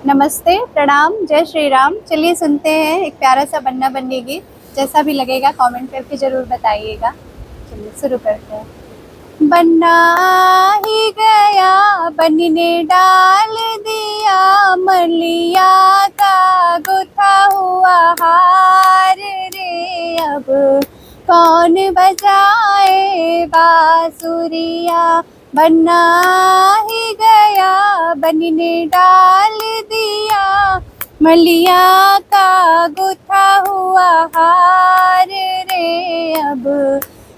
नमस्ते, प्रणाम, जय श्री राम। चलिए सुनते हैं एक प्यारा सा बन्ना बन्नी गीत। जैसा भी लगेगा कमेंट करके ज़रूर बताइएगा। चलिए शुरू करते हैं। बन्ना ही गया बन्नी ने डाल दिया, मलिया का गुथा हुआ हार रे। अब कौन बजाए बांसुरिया, बन्ना ही गया बन्नी ने डाल दिया, मलिया का गुथा हुआ हार रे। अब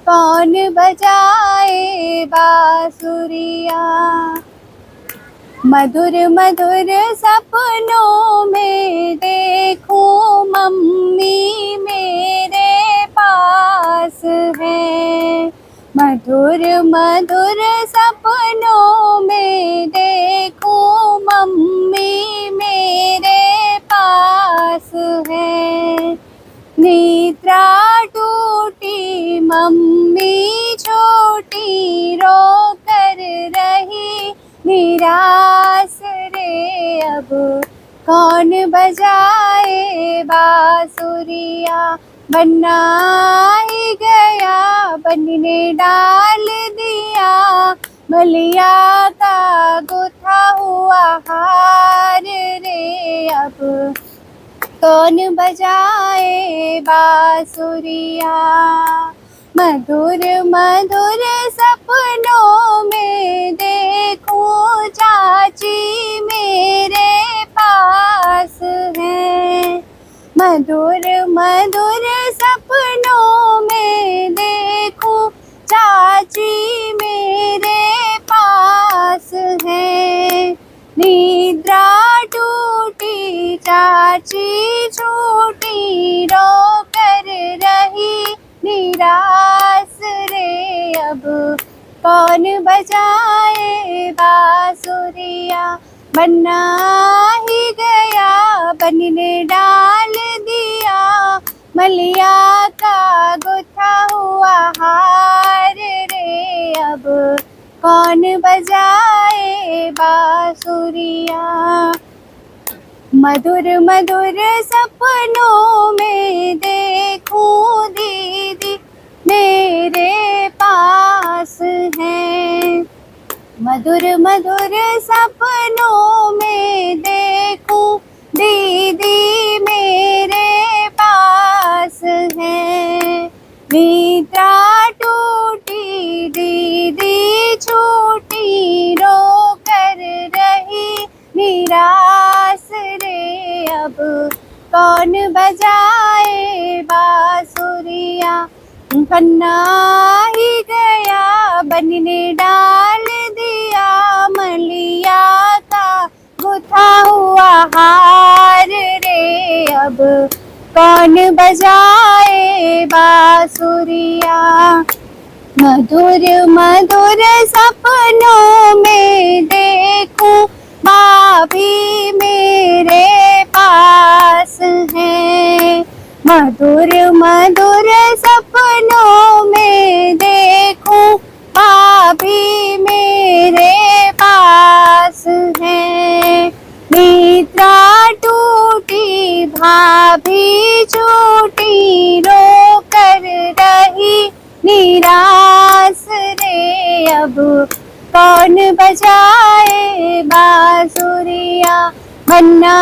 कौन बजाए बांसुरिया। मधुर मधुर सपनों में देखूं मम्मी मेरे पास है। मधुर मधुर सपनों में देखूं मम्मी मेरे पास है। निद्रा टूटी मम्मी छोटी रो कर रही निराश रे। अब कौन बजाए बांसुरिया, बन्ना ही गया बन्नी ने डाल दिया, मलिया का गुथा हुआ हार रे। अब कौन बजाए बांसुरिया। मधुर मधुर सपनों में देखूं चाची मेरे पास है। मधुर मधुर सपनों में देखूं चाची मेरे पास है। निद्रा टूटी चाची छोटी रो कर रही निराश रे। अब कौन बजाए बांसुरिया, बन्ना ही गया बन्नी ने डाल दिया, मलिया का गुथा हुआ हार रे। अब कौन बजाए बांसुरिया। मधुर मधुर सपनों में देखूं दीदी मेरे पास है। मधुर मधुर सपनों में देखूं दीदी मेरे पास है। निद्रा टूटी दीदी छोटी रो कर रही निराश रे। अब कौन बजाए बांसुरिया, बन्ना ही गया बन्नी ने डाल दिया, मलिया का गुथा हुआ हार रे। अब कौन बजाए बांसुरिया। मधुर मधुर सपनों में देखूं भाभी मेरे पास है। मधुर मधुर सपनों में देखूं भाभी मेरे पास है। निद्रा टूटी भाभी छोटी रो कर रही निराश रे। अब कौन बजाए बांसुरिया, बन्ना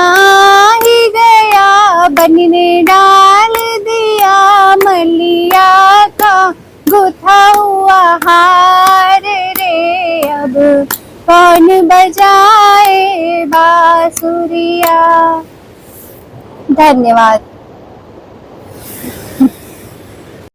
ही गया बन्नी ने डाल दिया, मलिया का गुथा हुआ हार रे। अब कौन बजाए बांसुरिया। धन्यवाद।